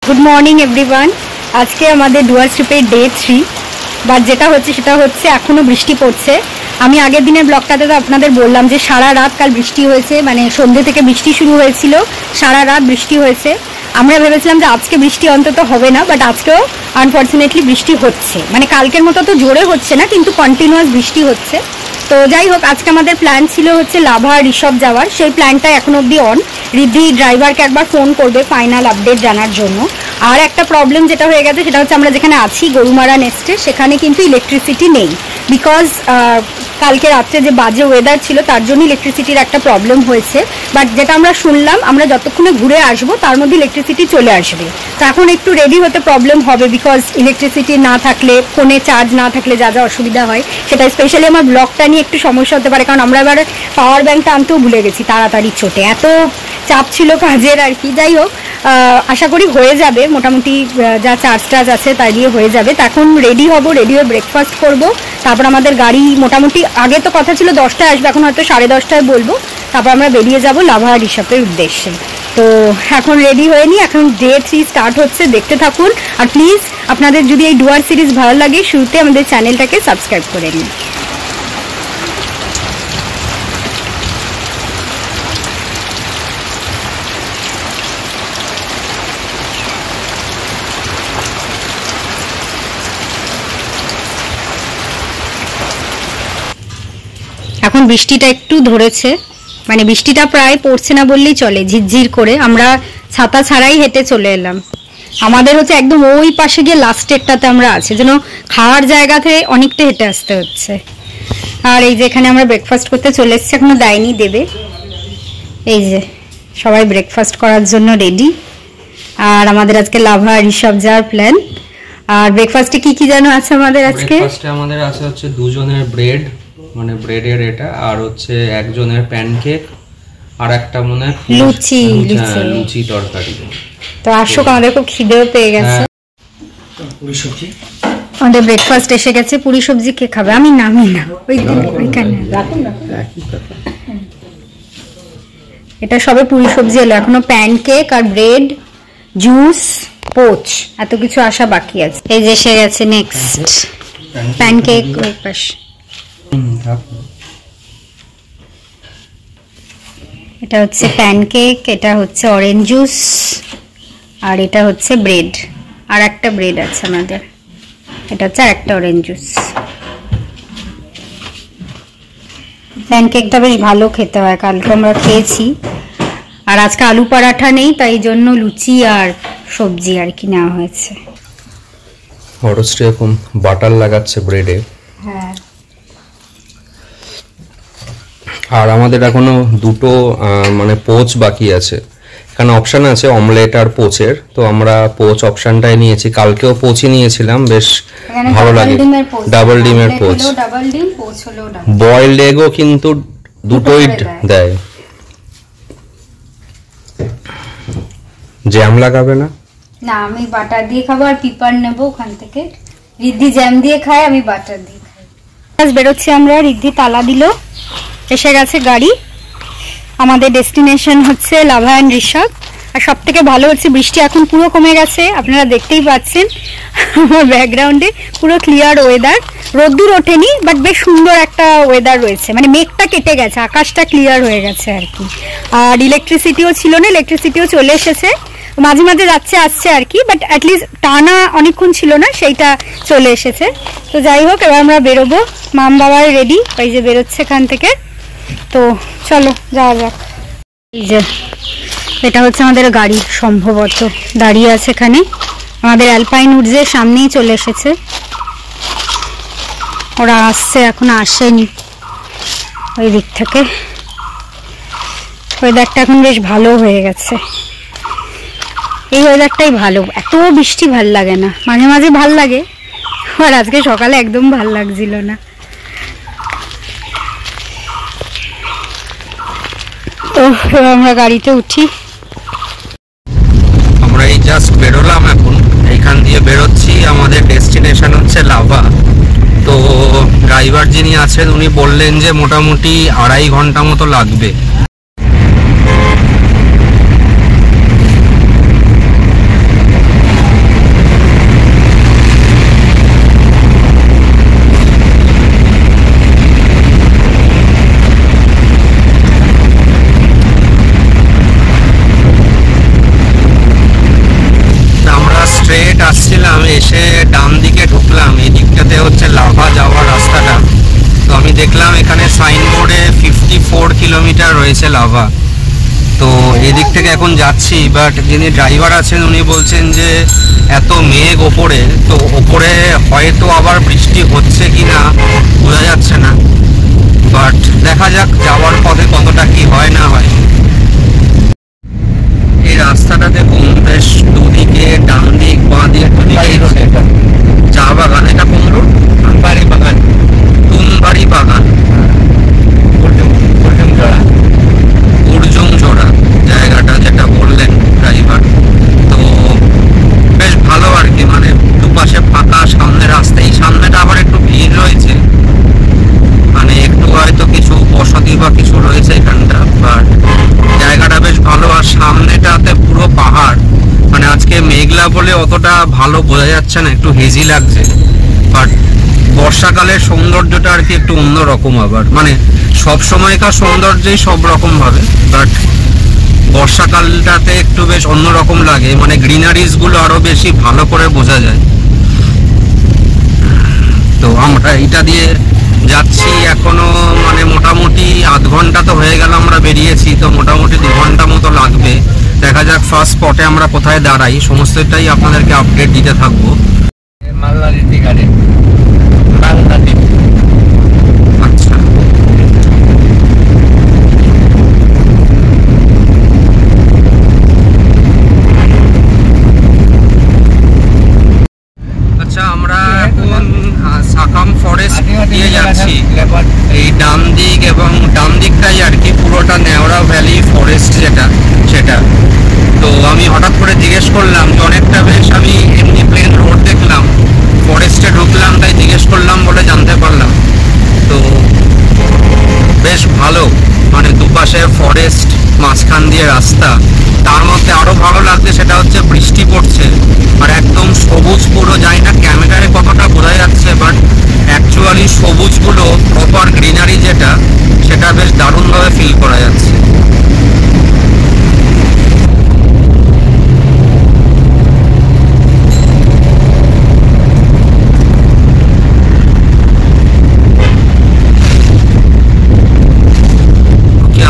Good morning everyone. আজকে আমাদের ডুয়ার্স ট্রিপের ডে 3, বাট যেটা হচ্ছে সেটা হচ্ছে এখনও বৃষ্টি পড়ছে। আমি আগের দিনের ব্লগটাতে তো আপনাদের বললাম যে সারা রাত কাল বৃষ্টি হয়েছে, মানে সন্ধ্যে থেকে বৃষ্টি শুরু হয়েছিল, সারা রাত বৃষ্টি হয়েছে। আমরা ভেবেছিলাম যে আজকে বৃষ্টি অন্তত হবে না, বাট আজকেও আনফর্চুনেটলি বৃষ্টি হচ্ছে, মানে কালকের মতো তো জোরে হচ্ছে না, কিন্তু কন্টিনিউয়াস বৃষ্টি হচ্ছে। তো যাই হোক, আজকে আমাদের প্ল্যান ছিল হচ্ছে লাভা ঋষভ যাওয়ার, সেই প্ল্যানটা এখন অবধি অন। রিদ্ধি ড্রাইভারকে একবার ফোন করবে ফাইনাল আপডেট জানার জন্য। আর একটা প্রবলেম যেটা হয়ে গেছে সেটা হচ্ছে আমরা যেখানে আছি গরুমারা নেস্টে, সেখানে কিন্তু ইলেকট্রিসিটি নেই, বিকজ কালকে রাত্রে যে বাজে ওয়েদার ছিল তার জন্য ইলেকট্রিসিটির একটা প্রবলেম হয়েছে। বাট যেটা আমরা শুনলাম, আমরা যতক্ষণে ঘুরে আসবো তার মধ্যে ইলেকট্রিসিটি চলে আসবে। তো এখন একটু রেডি হতে প্রবলেম হবে, বিকজ ইলেকট্রিসিটি না থাকলে, ফোনে চার্জ না থাকলে যা যা অসুবিধা হয়, সেটা স্পেশালি আমার ব্লগটা নিয়ে একটু সমস্যা হতে পারে, কারণ আমরা এবার পাওয়ার ব্যাঙ্কটা আনতেও ভুলে গেছি তাড়াতাড়ি চোটে, এত চাপ ছিল কাজের আর কি। যাই হোক, আশা করি হয়ে যাবে, মোটামুটি যা চার্জ টার্জ আছে তাই দিয়ে হয়ে যাবে। তো এখন রেডি হব, রেডি হয়ে ব্রেকফাস্ট করব, তারপর আমাদের গাড়ি মোটামুটি আগে তো কথা ছিল 10টায় আসবে, এখন হয়তো 10:30টায় বলবো, তারপর আমরা বেরিয়ে যাব লাভা ঋষভের উদ্দেশ্যে। তো এখন রেডি হয়ে নিই, এখন ডে 3 স্টার্ট হচ্ছে, দেখতে থাকুন। আর প্লিজ আপনাদের যদি এই ডুয়ার সিরিজ ভালো লাগে, শুরুতে আমাদের চ্যানেলটাকে সাবস্ক্রাইব করে নিন। এখন বৃষ্টিটা একটু ধরেছে, মানে বৃষ্টিটা প্রায় পড়ছে না বললেই চলে, ঝিরঝির করে। আমরা ছাতা ছাড়াই হেঁটে চলে এলাম। আমাদের হচ্ছে একদম ওই পাশে গিয়ে লাস্টেরটাতে আমরা আছি, যেন খাওয়ার জায়গাতে অনেকটা হেঁটে আসতে হচ্ছে। আর এই যে এখানে আমরা ব্রেকফাস্ট করতে চলে এসেছি, এখনো দেয়নি, দেবে। এই যে সবাই ব্রেকফাস্ট করার জন্য রেডি। আর আমাদের আজকে লাভা ঋষভ যাওয়ার প্ল্যান। আর ব্রেকফাস্টে কি কি যেন আছে আমাদের আজকে? ব্রেকফাস্টে আমাদের আছে হচ্ছে দুজনের ব্রেড, মানে ব্রেডের এটা, আর হচ্ছে একজনের প্যানকেক, আর একটা মনে হয় লুচি তরকারি। তো আসুক, আমাদের খুব খিদেও পেয়ে গেছে। পুরি সবজি আমাদের ব্রেকফাস্ট এসে গেছে। পুরি সবজি কে খাবে? আমি নামি না, ওইখানে এটা সবে পুরি সবজি এলো, এখনো প্যানকেক আর ব্রেড, জুস, পোচ, এত কিছু আসা বাকি আছে। এই যে এসে গেছে নেক্সট প্যানকেক। ওই পাশে এটা হচ্ছে প্যানকেক, এটা হচ্ছে অরেঞ্জ জুস, আর এটা হচ্ছে ব্রেড। আর একটা ব্রেড আছে আমাদের, এটা হচ্ছে আর একটা অরেঞ্জ জুস। প্যানকেকটা বেশ ভালো খেতে হয়, কালকে আমরা খেয়েছি। আর আজকে আলু পরাঠা নেই, তাই জন্য লুচি আর সবজি আর কি নেওয়া হয়েছে। হরশ্রী এখন বাটার লাগাচ্ছে ব্রেডে। হ্যাঁ, আর আমাদের এখনো দুটো মানে পোচ বাকি আছে। এখানে অপশন আছে অমলেট আর পোচের, তো আমরা পোচ অপশনটাই নিয়েছি। কালকেও পোচই নিয়েছিলাম, বেশ ভালো লাগে। ডাবল ডিমের পোচ, বয়েলড এগও কিন্তু দুটোই দেয়। জ্যাম লাগাবে না? না, আমি বাটার দিয়ে খাবো, আর পিপার নেবো ওখান থেকে। রিদ্ধি জ্যাম দিয়ে খায়, আমি বাটার দিয়ে খাই। বেরোচ্ছি আমরা, রিদ্ধি তালা দিল, এসে গেছে গাড়ি। আমাদের ডেস্টিনেশন হচ্ছে লাভা অ্যান্ড ঋষভ। আর সব থেকে ভালো হচ্ছে বৃষ্টি এখন পুরো কমে গেছে, আপনারা দেখতেই পাচ্ছেন আমার ব্যাকগ্রাউন্ডে পুরো ক্লিয়ার ওয়েদার। রোদ্দুর ওঠেনি, বাট বেশ সুন্দর একটা ওয়েদার রয়েছে, মানে মেঘটা কেটে গেছে, আকাশটা ক্লিয়ার হয়ে গেছে আর কি। আর ইলেকট্রিসিটিও ছিল না, ইলেকট্রিসিটিও চলে এসেছে, মাঝে মাঝে যাচ্ছে আসছে আর কি, বাট অ্যাটলিস্ট টানা অনেকক্ষণ ছিল না, সেইটা চলে এসেছে। তো যাই হোক, এবার আমরা বেরোবো। মাম বাবার রেডি, ওই যে বেরোচ্ছে এখান থেকে। তো চলো যাওয়া যাক। এই যে এটা হচ্ছে আমাদের গাড়ি, সম্ভবত দাঁড়িয়ে আছে এখানে। আমাদের অ্যালপাইন উডসের সামনেই চলে এসেছে, ওরা আসছে, এখন আসেনি ওই দিক থেকে। ওয়েদারটা এখন বেশ ভালো হয়ে গেছে, এই ওয়েদারটাই ভালো। এত বৃষ্টি ভাল লাগে না, মাঝে মাঝে ভাল লাগে, আর আজকে সকালে একদম ভাল লাগছিল না। তো আমরা গাড়িতে উঠি। আমরা এই জাস্ট বেরোলাম, এখন এইখান দিয়ে বেরোচ্ছি। আমাদের ডেস্টিনেশন হচ্ছে লাভা। তো ড্রাইভার যিনি আছেন উনি বললেন যে মোটামুটি 2.5 ঘন্টা মতো লাগবে। এসেছিলাম, এসে ডান দিকে ঢুকলাম, এই দিকটাতে হচ্ছে লাভা যাওয়ার রাস্তাটা। তো আমি দেখলাম এখানে সাইনবোর্ডে 54 কিলোমিটার রয়েছে লাভা। তো এই দিক থেকে এখন যাচ্ছি, বাট যিনি ড্রাইভার আছেন উনি বলছেন যে এত মেঘ ওপরে, তো ওপরে হয়তো আবার বৃষ্টি হচ্ছে কি না বোঝা যাচ্ছে না, বাট দেখা যাক যাওয়ার পথে কতটা কি হয় না হয়। এই রাস্তাটা দেখুন, বেশ দুদিকে ডান দিক বাঁ দিক চা বাগান। এটা কোন রোড? তুনবাড়ি বাগান। তুনবাড়ি বাগান, উর্জুমজোড়া জায়গাটা যেটা বললেন ড্রাইভার। তো বেশ ভালো আর কি, মানে দুপাশে ফাঁকা, সামনে রাস্তা। এই সামনেটা আবার একটু ভিড় রয়েছে, মানে একটু হয়তো কিছু বসতি বা কিছু রয়েছে এখানটা, বাট জায়গাটা বেশ ভালো। আর সামনেটাতে পুরো পাহাড়, মানে আজকে মেঘলা বলে অতটা ভালো বোঝা যাচ্ছে না, একটু হেজি লাগছে। বাট বর্ষাকালের সৌন্দর্যটা আর কি একটু অন্যরকম, আবার মানে সব সময়কার সৌন্দর্যই সব রকম ভাবে, বাট বর্ষাকালটাতে একটু বেশ অন্যরকম লাগে, মানে গ্রিনারিজ গুলো আরো বেশি ভালো করে বোঝা যায়। তো আমরা এটা দিয়ে যাচ্ছি এখনো, মানে মোটামুটি আধ ঘন্টা তো হয়ে গেল আমরা বেরিয়েছি, তো মোটামুটি 2 ঘন্টা মতো লাগবে। দেখা যাক ফার্স্ট স্পটে আমরা কোথায় দাঁড়াই, সমস্তটাই আপনাদেরকে আপডেট দিতে থাকবো। আচ্ছা, আচ্ছা আমরা এখন সাকাম ফরেস্ট দিয়ে যাচ্ছি। এই ডান দিক এবং ডান দিকটাই আর কি পুরোটা নেওড়া ভ্যালি ফরেস্ট যেটা, সেটা। তো আমি হঠাৎ করে জিজ্ঞেস করলাম যে অনেকটা বেশ, আমি এমনি প্লেন রোড দেখলাম, ফরেস্টে ঢুকলাম তাই জিজ্ঞেস করলাম বলে জানতে পারলাম। তো বেশ ভালো, মানে দুপাশে ফরেস্ট, মাঝখান দিয়ে রাস্তা। তার মধ্যে আরো ভালো লাগছে সেটা হচ্ছে বৃষ্টি পড়ছে, আর একদম সবুজ পুরো। জানি না ক্যামেরায় কতটা বোঝা যাচ্ছে, বাট অ্যাকচুয়ালি সবুজগুলো, প্রপার গ্রিনারি যেটা, সেটা বেশ দারুণভাবে ফিল করা যাচ্ছে।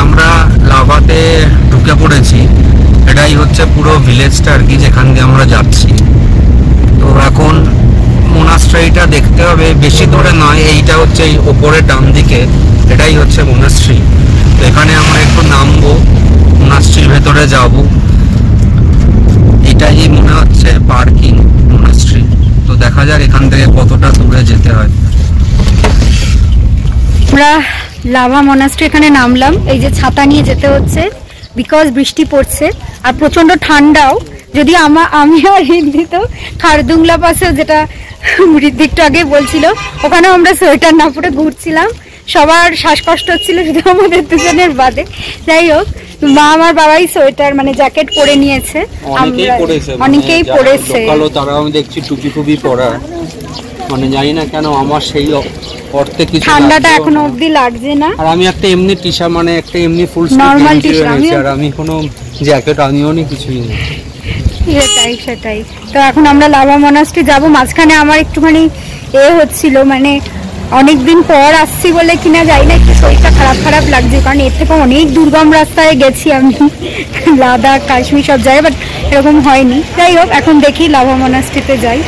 আমরা লাভাতে ঢুকে পড়েছি, এটাই হচ্ছে পুরো ভিলেজটা আর কি যেখান দিয়ে আমরা যাচ্ছি। তো এখন মোনাস্ট্রিটা দেখতে হবে, বেশি দূরে নয়, এইটা হচ্ছে এই ওপরে ডান দিকে, এটাই হচ্ছে মোনাস্ট্রি। তো এখানে আমরা একটু নামবো, মোনাস্ট্রির ভেতরে যাব। এটাই মনে হচ্ছে পার্কিং মোনাস্ট্রি। তো দেখা যাক এখান থেকে কতটা দূরে যেতে হয়। আমরা লাভা মনাস্ট্রি এখানে নামলাম, এই যে ছাতা নিয়ে যেতে হচ্ছে বিকজ বৃষ্টি পড়ছে আর প্রচন্ড ঠান্ডাও। যদি আমি আর ঋদ্ধি তো খারদুংলা পাশে, যেটা ঋদ্ধি একটু আগে বলছিল, ওখানেও আমরা সোয়েটার না পরে ঘুরছিলাম। সবার শ্বাসকষ্ট হচ্ছিল, শুধু আমাদের দুজনের বাদে। যাই হোক, মা আমার বাবাই সোয়েটার মানে জ্যাকেট পরে নিয়েছে, অনেকেই পরেছে। তারা আমি দেখছি টুপি টুপি পরা, মানে জানি না কেন আমার সেই অর্থে কিছু ঠান্ডাটা এখনো অবধি লাগছে না। আর আমি একটা এমনি টি-শার্ট, মানে একটা এমনি ফুল নরমাল টি-শার্ট, আর আমি কোনো জ্যাকেট আনিও নি, কিছুই না। সেটাই। তো এখন আমরা লাভা মনাস্ট্রি যাব। মাঝখানে আমার একটুখানি হচ্ছিল, মানে অনেকদিন পর আসছি বলে কিনা যাই না, একটু শরীরটা খারাপ লাগছে, কারণ এর থেকে অনেক দুর্গম রাস্তায় গেছি আমি, লাদাখ, কাশ্মীর সব জায়গায়, বাট এরকম হয়নি। যাই হোক, এখন দেখি লাভা মনাস্ট্রিতে যাই।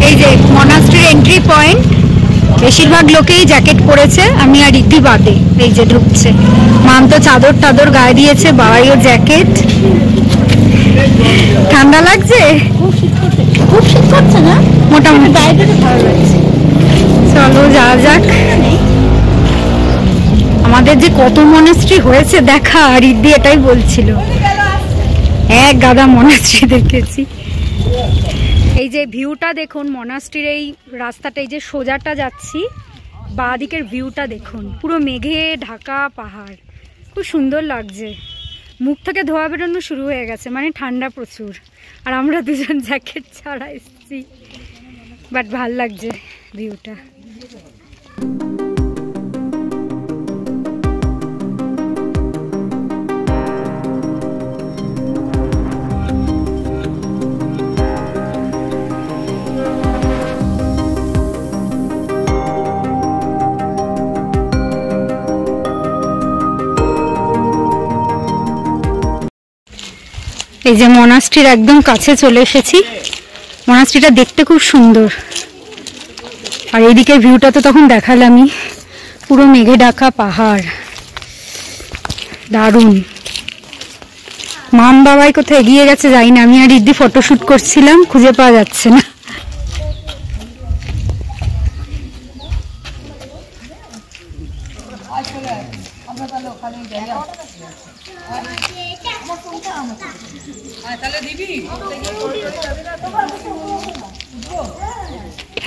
এই যে মনাস্ট্রির এন্ট্রি পয়েন্ট, বেশিরভাগ লোকেই জ্যাকেট পরেছে, আমি আর ঋদ্ধি বাদে। এই যে ঢুকছে, মাম তো চাদর গায়ে দিয়েছে, বাবাইও জ্যাকেট। ঠান্ডা লাগছে, খুব শীত করছে না, মোটামুটি গায়ে ভালো লাগছে। চলো যাওয়া যাক। আমাদের যে কত মনাস্ট্রি হয়েছে দেখা, ঋদ্ধি এটাই বলছিল, এক গাদা মনাস্ট্রি দেখেছি। এই যে ভিউটা দেখুন মনাস্ট্রির, এই রাস্তাটা, এই যে সোজাটা যাচ্ছি, বাঁ দিকের ভিউটা দেখুন, পুরো মেঘে ঢাকা পাহাড়, খুব সুন্দর লাগছে। মুখ থেকে ধোয়া বেরোনো শুরু হয়ে গেছে, মানে ঠান্ডা প্রচুর, আর আমরা দুজন জ্যাকেট ছাড়া এসেছি, বাট ভাল লাগছে ভিউটা। এই যে মনাস্ট্রির একদম কাছে চলে এসেছি। মনাস্ট্রিটা দেখতে খুব সুন্দর, আর এইদিকে ভিউটা তো তখন দেখালামই, পুরো মেঘে ঢাকা পাহাড়, দারুণ। মাম বাবাই কোথায় এগিয়ে গেছে যাই না, আমি আর রিদ্ধি ফটোশুট করছিলাম, খুঁজে পাওয়া যাচ্ছে না।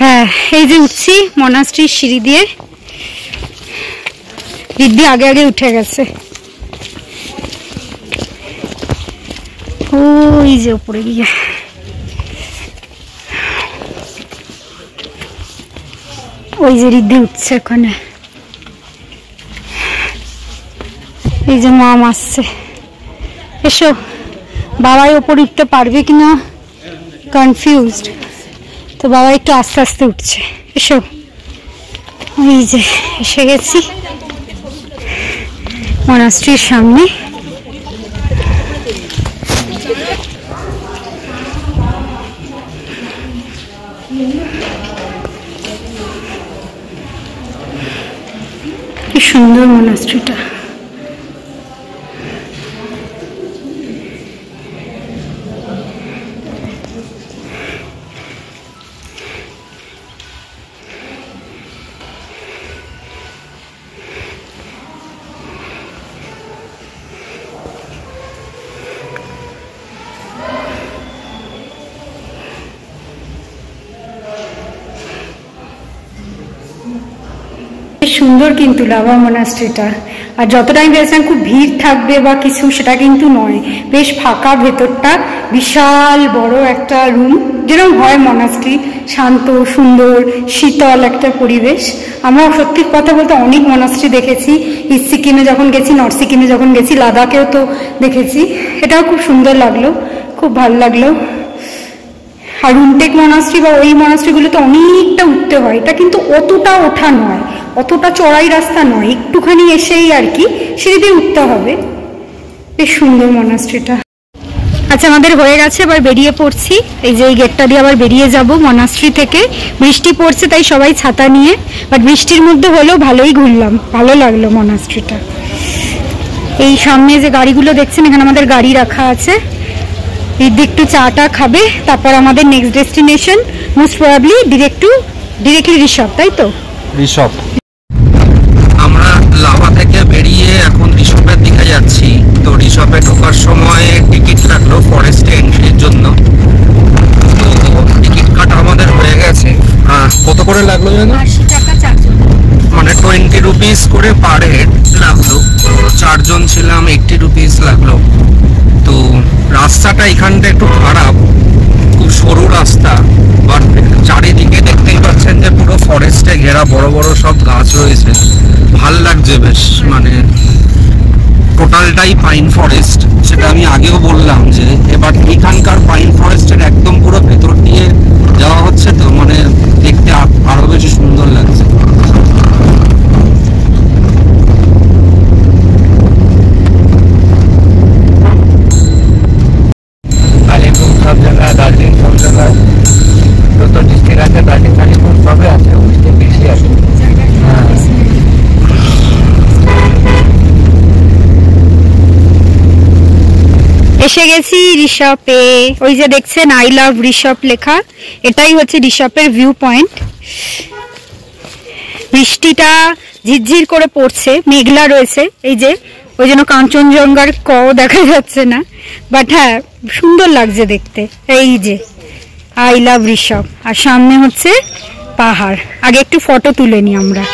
হ্যাঁ, এই যে উঠছি মনাস্ট্রির সিঁড়ি দিয়ে, রিদ্ধি আগে আগে উঠে গেছে। ওই যে উপরে গিয়ে ওই যে রিদ্ধি উঠছে ওখানে, এই যে মাম আসছে। এসো, বাবাই ওপর উঠতে পারবে কিনা কনফিউজড, তো বাবা একটু আস্তে আস্তে উঠছে। এসো, ওই যে এসে গেছি মনাস্ট্রির সামনে। কি সুন্দর মনাস্ট্রিটা। সুন্দর কিন্তু লাভা মনাস্ট্রিটা, আর যতটা আমি ভেবেছিলাম খুব ভিড় থাকবে বা কিছু, সেটা কিন্তু নয়। বেশ ফাঁকা, ভেতরটা বিশাল বড় একটা রুম, যেরকম হয় মনাস্ট্রি, শান্ত সুন্দর শীতল একটা পরিবেশ। আমরা সত্যি কথা বলতে অনেক মনাস্ট্রি দেখেছি, ইস্ট সিকিমে যখন গেছি, নর্থ সিকিমে যখন গেছি, লাদাখেও তো দেখেছি। এটাও খুব সুন্দর লাগলো, খুব ভালো লাগলো। আর রুমটেক মনাস্ট্রি বা ওই মনাস্ট্রিগুলোতে অনেকটা উঠতে হয়, এটা কিন্তু অতটা ওঠা নয়, অতটা চড়াই রাস্তা নয়, একটুখানি এসেই আর কি সিঁড়ি দিয়ে উঠতে হবে। বেশ সুন্দর মনাস্ট্রিটা। আচ্ছা, আমাদের হয়ে গেছে, এবার বেরিয়ে পড়ছি। এই যে এই গেটটা দিয়ে আবার বেরিয়ে যাব মনাস্ট্রি থেকে। বৃষ্টি পড়ছে তাই সবাই ছাতা নিয়ে, বাট বৃষ্টির মধ্যে হলেও ভালোই ঘুরলাম, ভালো লাগলো মনাস্ট্রিটা। এই সামনে যে গাড়িগুলো দেখছেন, এখানে আমাদের গাড়ি রাখা আছে। রিদ্ধি একটু চাটা খাবে, তারপর আমাদের next destination most probably directly Rishabh, তাই তো? ঋষভ। আমরা লাভা থেকে বেরিয়ে এখন ঋষভের দিকে যাচ্ছি। তো ঋষভে ঢোকার সময় টিকিট লাগলো ফরেস্ট এন্ট্রির জন্য, তো টিকিট কাটা আমাদের হয়ে গেছে। কত করে লাগলো জানো? 80 টাকা চারজন, মানে 20 রুপিস করে পার হেড লাগলো। 4 জন ছিলাম, 80 রুপিস লাগলো। তো রাস্তাটা এখানটা একটু খারাপ, খুব সরু রাস্তা, বাট চারিদিকে দেখতেই পাচ্ছেন যে পুরো ফরেস্টে ঘেরা, বড় বড় সব গাছ রয়েছে, ভাল লাগছে বেশ। মানে টোটালটাই পাইন ফরেস্ট, সেটা আমি আগেও বললাম যে এবার এখানকার পাইন ফরেস্টের একদম পুরো ভেতর দিয়ে যাওয়া হচ্ছে, তো মানে দেখতে আরো বেশি সুন্দর লাগছে। सब जगह दार्जिलिंग सब जगह तो डिस्ट्रिक्ट আছে, দার্জিলিং কালিম্পং সবে আছে, ওইটা বেশি আছে। এসে গেছি ঋষভে। ওই যে দেখছেন আই লাভ ঋষভ লেখা, এটাই হচ্ছে ঋষভের ভিউ পয়েন্ট। বৃষ্টিটা ঝিরঝির করে পড়ছে, মেঘলা রয়েছে, এই যে ওই জন্য কাঞ্চনজঙ্ঘার দেখা যাচ্ছে না, বাট হ্যাঁ সুন্দর লাগছে দেখতে। এই যে আই লাভ ঋষভ, আর সামনে হচ্ছে পাহাড়। আগে একটু ফটো তুলে নি আমরা।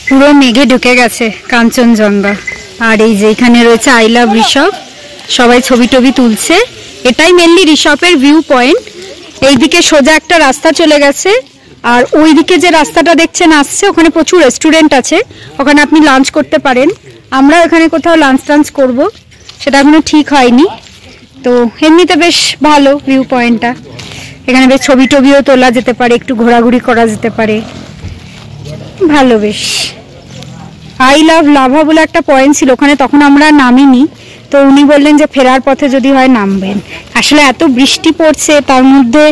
পুরো মেঘে ঢুকে গেছে কাঞ্চনজঙ্ঘা, আর এই যে এখানে রয়েছে আই লাভ ঋষভ, সবাই ছবি টবি তুলছে। এটাই মেনলি ঋষভের ভিউ পয়েন্ট। এইদিকে সোজা একটা রাস্তা চলে গেছে, আর ওইদিকে যে রাস্তাটা দেখছেন আসছে, ওখানে প্রচুর রেস্টুরেন্ট আছে, ওখানে আপনি লাঞ্চ করতে পারেন। আমরা এখানে কোথাও লাঞ্চ করব, সেটা এখনো ঠিক হয়নি। তো এমনিতে বেশ ভালো ভিউ পয়েন্টটা, এখানে বেশ ছবি টবিও তোলা যেতে পারে, একটু ঘোরাঘুরি করা যেতে পারে, ভালো বেশ। আই লাভ লাভা বলে একটা পয়েন্ট ছিল ওখানে, তখন আমরা নামিনি, তো উনি বললেন যে ফেরার পথে যদি হয় নামবেন। আসলে এত বৃষ্টি পড়ছে, তার মধ্যে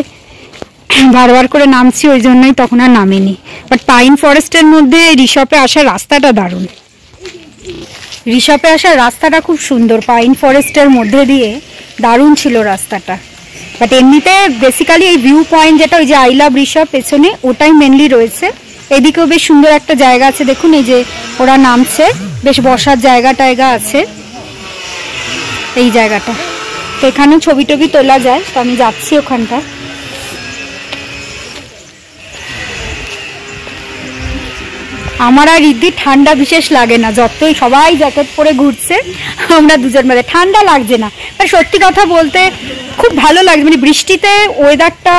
বারবার করে নামছি, ওই জন্যই তখন আর নামিনি। বাট পাইন ফরেস্টের মধ্যে ঋষভে আসার রাস্তাটা দারুণ। ঋষভে আসার রাস্তাটা খুব সুন্দর, পাইন ফরেস্টের মধ্যে দিয়ে দারুণ ছিল রাস্তাটা। বাট এমনিতে বেসিক্যালি এই ভিউ পয়েন্ট যেটা ওই যে আই লাভ ঋষভ পেছনে, ওটাই মেনলি রয়েছে। এদিকেও বেশ সুন্দর একটা জায়গা আছে, দেখুন এই যে ওরা নামছে, বেশ বসার জায়গা টায়গা আছে এই জায়গাটা। তো এখানেও ছবি টবি তোলা যায়, তো আমি যাচ্ছি ওখানটা। আমার আর রিদ্ধির ঠান্ডা বিশেষ লাগে না, যতই সবাই জ্যাকেট পরে ঘুরছে আমরা দুজন মিলে ঠান্ডা লাগছে না। মানে সত্যি কথা বলতে খুব ভালো লাগছে, মানে বৃষ্টিতে ওয়েদারটা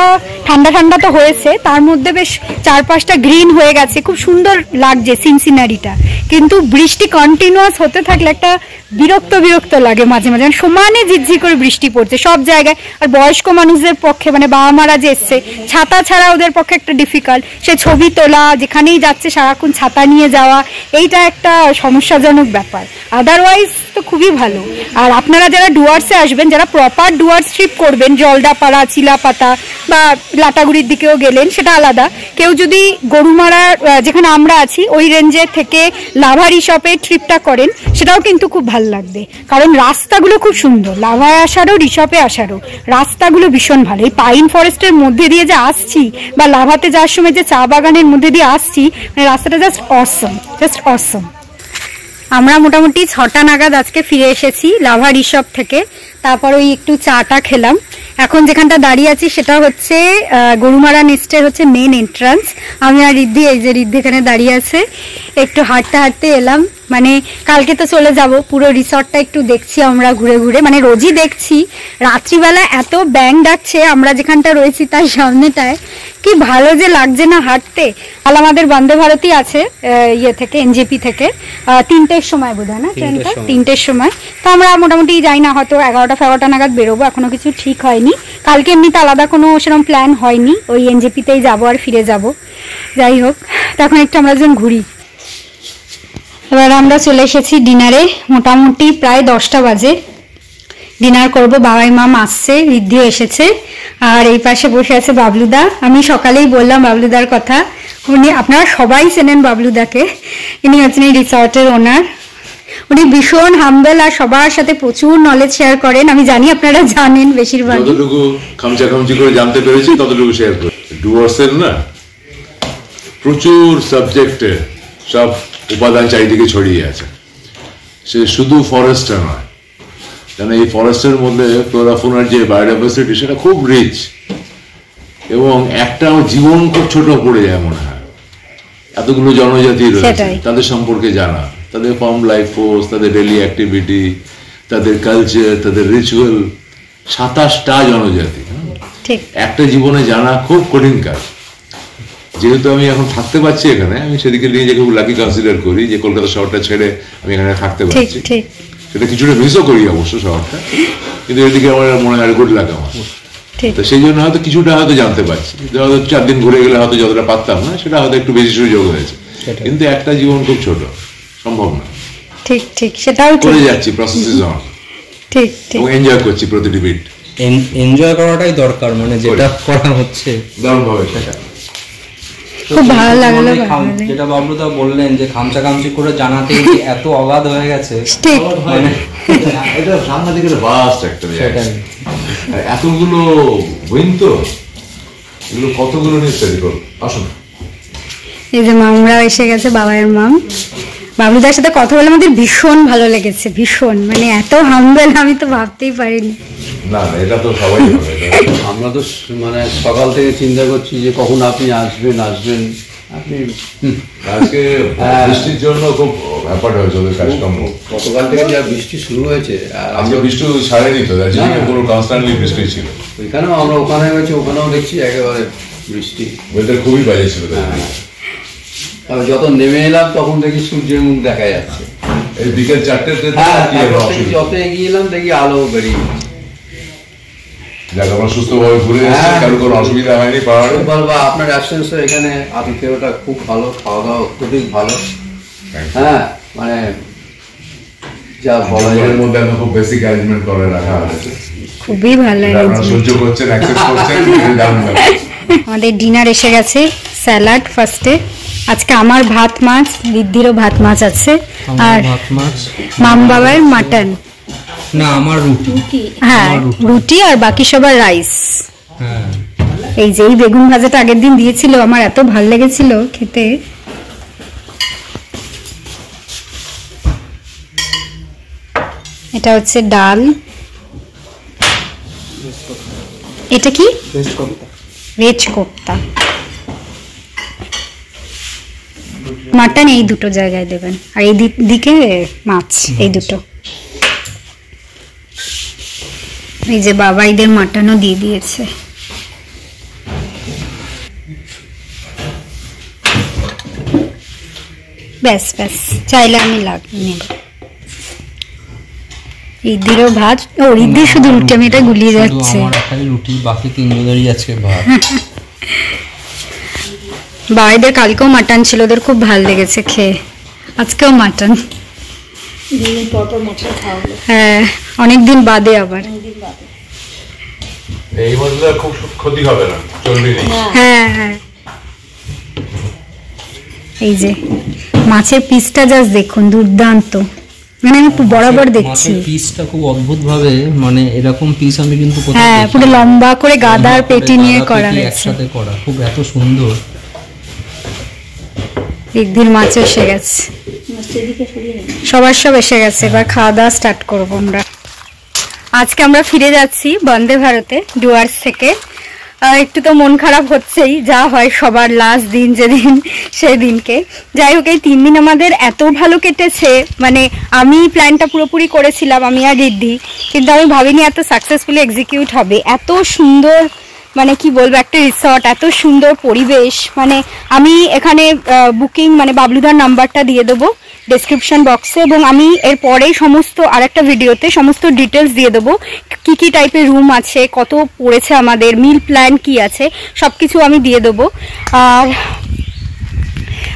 ঠান্ডা ঠান্ডা তো হয়েছে, তার মধ্যে বেশ চারপাশটা গ্রিন হয়ে গেছে, খুব সুন্দর লাগছে সিনসিনারিটা। কিন্তু বৃষ্টি কন্টিনিউয়াস হতে থাকলে একটা বিরক্ত বিরক্ত লাগে মাঝে মাঝে, সমানে ঝিরঝির করে বৃষ্টি পড়ছে সব জায়গায়। আর বয়স্ক মানুষদের পক্ষে, মানে বাবা মারা যে এসছে, ছাতা ছাড়া ওদের পক্ষে একটা ডিফিকাল্ট, সে ছবি তোলা, যেখানেই যাচ্ছে সারাক্ষণ ছাতা নিয়ে যাওয়া, এইটা একটা সমস্যাজনক ব্যাপার। আদারওয়াইজ তো খুবই ভালো। আর আপনারা যারা ডুয়ার্সে আসবেন, যারা প্রপার ডুয়ার্স ট্রিপ করবেন, জলদাপাড়া, চিলাপাতা বা লাটাগুড়ির দিকেও গেলেন সেটা আলাদা। কেউ যদি গরুমারা যেখানে আমরা আছি ওই রেঞ্জের থেকে লাভা ঋষভে ট্রিপটা করেন, সেটাও কিন্তু খুব ভালো লাগবে, কারণ রাস্তাগুলো খুব সুন্দর। লাভায় আসারও ঋষভে আসারও রাস্তাগুলো ভীষণ ভালো। এই পাইন ফরেস্টের মধ্যে দিয়ে যে আসছি বা লাভাতে যাওয়ার সময় যে চা বাগানের মধ্যে দিয়ে আসছি, মানে রাস্তাটা জাস্ট অসম, জাস্ট অসম। আমরা মোটামুটি 6টা নাগাদ আজকে ফিরে এসেছি লাভা ঋষভ থেকে। তারপর ওই একটু চাটা খেলাম। এখন যেখানটা দাঁড়িয়ে আছি সেটা হচ্ছে গরুমারা নেস্টের হচ্ছে মেন এন্ট্রান্স। আমি আর রিদ্ধি, এই যে রিদ্ধি এখানে দাঁড়িয়ে আছে, একটু হাঁটতে হাঁটতে এলাম। মানে কালকে তো চলে যাব, পুরো রিসর্টটা একটু দেখছি আমরা ঘুরে ঘুরে, মানে রোজই দেখছি। রাত্রিবেলা এত ব্যাং ডাকছে আমরা যেখানটা রয়েছি তার সামনেটায়, কি ভালো যে লাগছে না হাঁটতে। আর আমাদের বন্দে ভারতই আছে ইয়ে থেকে, এনজেপি থেকে 3টের সময় বোধ হয় না ট্রেনটা, 3টের সময়। তো আমরা মোটামুটি যাই না, হয়তো 11টা নাগাদ বেরোবো, এখনো কিছু ঠিক হয়নি। কালকে এমনিতে আলাদা কোনো সেরকম প্ল্যান হয়নি, ওই এনজেপিতেই যাবো আর ফিরে যাব। যাই হোক, তখন একটু আমরা যেন ঘুরি। এবার আমরা চলে এসেছি ডিনারে, মোটামুটি প্রায় 10টা বাজে ডিনার করব। বাবাই মাম আসছে, রিদ্ধিও এসেছে, আর এই পাশে বসে আছে বাবলুদা। আমি সকালেই বললাম বাবলুদার কথা, উনি, আপনারা সবাই চেনেন বাবলুদাকে, ইনি হচ্ছেন এই রিসর্টের ওনার। উনি ভীষণ হাম্বল আর সবার সাথে প্রচুর নলেজ শেয়ার করেন। আমি জানি আপনারা জানেন বেশিরভাগ, যতটুকু খামচি করে জানতে পেরেছি ততটুকু শেয়ার করি। ডুয়ার্সের না প্রচুর সাবজেক্টে সব উপাদান চারিদিকে ছড়িয়ে আছে। সে শুধু ফরেস্টটা নয়, কারণ এই ফরেস্টের মধ্যে ফ্লোরা যে বায়োডাইভার্সিটি সেটা খুব রিচ, এবং একটা জীবন খুব ছোট পড়ে যায় মনে হয়। এতগুলো জনজাতি রয়েছে, তাদের সম্পর্কে জানা, তাদের ফার্ম লাইফ ফোর্স, তাদের ডেইলি অ্যাক্টিভিটি, তাদের কালচার, তাদের রিচুয়াল, 27টা জনজাতি, একটা জীবনে জানা খুব কঠিন কাজ। যেহেতু আমি এখন থাকতে পারছি এখানে, আমি সেদিকে নিজেকে খুব লাকি কনসিডার করি যে কলকাতা শহরটা ছেড়ে আমি এখানে থাকতে পারছি। সেটা কিছুটা মিসও করি অবশ্য শহরটা, কিন্তু এদিকে আমার মনে হয় গুড লাগে আমার। তো সেই জন্য হয়তো কিছুটা হয়তো জানতে পারছি, হয়তো 4 দিন ঘুরে গেলে হয়তো যতটা পারতাম না সেটা হয়তো একটু বেশি সুযোগ হয়েছে, কিন্তু একটা জীবন খুব ছোট, সম্ভব না। ঠিক ঠিক, সেটাও করে যাচ্ছি, প্রসেস অন। ঠিক ঠিক, এবং এনজয় করছি প্রতিটি বিট। এনজয় করাটাই দরকার, মানে যেটা করা হচ্ছে দারুণভাবে সেটা খুব ভালো লাগলো। যেটা বাবলুদা বললেন যে খামচি করে জানাতে এত অগাধ হয়ে গেছে, মানে এটা সাংঘাতিক ভাস্ট একটা জায়গা। এতগুলো বইন, তো এগুলো কতগুলো নিয়ে স্টাডি করো। আসুন, এই যে মামরাও এসে গেছে, বাবাইয়ের মাম। বাবলুদার সাথে কথা বলে আমাদের ভীষণ ভালো লেগেছে, ভীষণ, মানে এত হাম্বল আমি তো ভাবতেই পারিনি। না এটা তো সবাই ভাবে। আমরা তো মানে সকাল থেকে চিন্তা করছি যে কখন আপনি আসবেন। আপনি আজকে বৃষ্টির জন্য খুব ব্যাপার হয়েছে ওদের কাজকর্ম। গতকাল থেকে যা বৃষ্টি শুরু হয়েছে, আজকে বৃষ্টি ছাড়েনি তো, দার্জিলিংয়ে পুরো কনস্ট্যান্টলি বৃষ্টি ছিল। ওইখানেও আমরা ওখানে গেছি, ওখানেও দেখছি একেবারে বৃষ্টি, ওয়েদার খুবই বাজে ছিল। তবে যত নেমে এলাম তখন দেখি সূর্যের মুখ দেখা যাচ্ছে। এই বিকেল 4টেতে যত এগিয়ে এলাম দেখি আলো বেরিয়ে গেছে। যাক, আমরা সুস্থভাবে ঘুরে এসেছি, কারো কোনো অসুবিধা হয়নি পাহাড়ে। বলবা আপনার অ্যাবসেন্স এখানে আতিথেয়তা খুব ভালো, খাওয়া দাওয়া অত্যধিক ভালো। হ্যাঁ, মানে যা বলা যায় এর মধ্যে আমি খুব বেসিক অ্যারেঞ্জমেন্ট করে রাখা হয়েছে, খুবই ভালো আপনারা সহ্য করছেন, অ্যাকসেপ্ট করছেন, দারুণ লাগছে। আমাদের ডিনার এসে গেছে। স্যালাড ফার্স্টে, আজকে আমার ভাত মাছ, রিদ্ধিরও ভাত মাছ আছে, আর ভাত মাছ, মাম বাবার মাটন, না আমার রুটি, হ্যাঁ রুটি, আর বাকি সবার রাইস। হ্যাঁ এই যে এই বেগুন ভাজাটা আগের দিন দিয়েছিল, আমার এত ভাল লেগেছিল খেতে। এটা হচ্ছে ডাল, এটা কি ভেজ কোপ্তা, মাটন এই দুটো জায়গায় দেবেন, আর এই দিকে মাছ, এই দুটো। এই যে বাবা ঈদের মাটনও দিয়ে দিয়েছে। ব্যাস ব্যাস, চাইলে আমি নেব। রিদ্ধিরও ভাত, ও রিদ্ধির শুধু রুটি, আমি এটা গুলিয়ে যাচ্ছে। আমার খালি রুটি, বাকি তিনজনেরই আজকে ভাত। বাড়িদের কালকেও মাটন ছিল, ওদের খুব ভালো লেগেছে খেয়ে, আজকেও মাটন। হ্যাঁ অনেকদিন বাদে আবার। এই মধ্যে খুব ক্ষতি হবে না, চর্বি নেই। হ্যাঁ হ্যাঁ, এই যে মাছের পিসটা জাস্ট দেখুন, দুর্দান্ত, মানে আমি বরাবর দেখছি পিসটা খুব অদ্ভুত ভাবে, মানে এরকম পিস আমি কিন্তু কোথাও হ্যাঁ দেখিনি। পুরো লম্বা করে গাদার পেটি নিয়ে গাদা করা পেটি হয়েছে। একসাথে করা, খুব এত সুন্দর। রিদ্ধির মাছ এসে গেছে, সবার সব এসে গেছে, এবার খাওয়া দাওয়া স্টার্ট করবো আমরা। আজকে আমরা ফিরে যাচ্ছি বন্দে ভারতে ডুয়ার্স থেকে। একটু তো মন খারাপ হচ্ছেই, যা হয় সবার লাস্ট দিন যেদিন সেদিনকে। যাই হোক, এই 3 দিন আমাদের এত ভালো কেটেছে, মানে আমি প্ল্যানটা পুরোপুরি করেছিলাম আমি আর রিদ্ধি, কিন্তু আমি ভাবিনি এত সাকসেসফুলি এক্সিকিউট হবে। এত সুন্দর, মানে কি বলবো, একটা রিসর্ট, এত সুন্দর পরিবেশ। মানে আমি এখানে বুকিং, মানে বাবলুদার নাম্বারটা দিয়ে দেবো ডেসক্রিপশন বক্সে, এবং আমি এর পরেই সমস্ত আরেকটা ভিডিওতে সমস্ত ডিটেলস দিয়ে দেবো, কি কি টাইপের রুম আছে, কত পড়েছে আমাদের, মিল প্ল্যান কি আছে, সব কিছু আমি দিয়ে দেবো। আর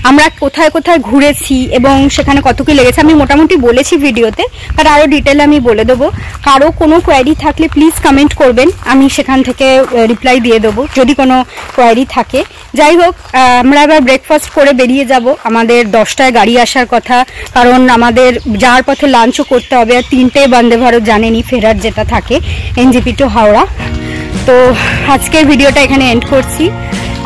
আমরা কোথায় কোথায় ঘুরেছি এবং সেখানে কত কি লেগেছে আমি মোটামুটি বলেছি ভিডিওতে, আর আরও ডিটেলে আমি বলে দেবো। কারো কোনো কোয়ারি থাকলে প্লিজ কমেন্ট করবেন, আমি সেখান থেকে রিপ্লাই দিয়ে দেবো যদি কোনো কোয়ারি থাকে। যাই হোক, আমরা এবার ব্রেকফাস্ট করে বেরিয়ে যাব। আমাদের 10টায় গাড়ি আসার কথা, কারণ আমাদের যাওয়ার পথে লাঞ্চও করতে হবে, আর 3টে বন্দে ভারত জানেনি ফেরার যেটা থাকে, NJP টু হাওড়া। তো আজকের ভিডিওটা এখানে এন্ড করছি।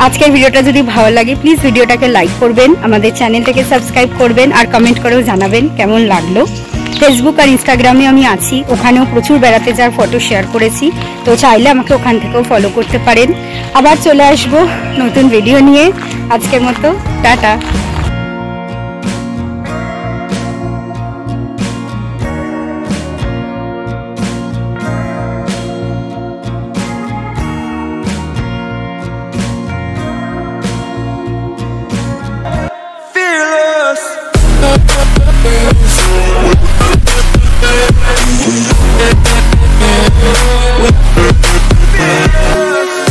আজকের ভিডিওটা যদি ভালো লাগে প্লিজ ভিডিওটাকে লাইক করবেন, আমাদের চ্যানেলটাকে সাবস্ক্রাইব করবেন, আর কমেন্ট করেও জানাবেন কেমন লাগলো। ফেসবুক আর ইনস্টাগ্রামে আমি আছি, ওখানেও প্রচুর বেড়াতে যাওয়ার ফটো শেয়ার করেছি, তো চাইলে আমাকে ওখান থেকেও ফলো করতে পারেন। আবার চলে আসবো নতুন ভিডিও নিয়ে। আজকের মতো টাটা। Fearless.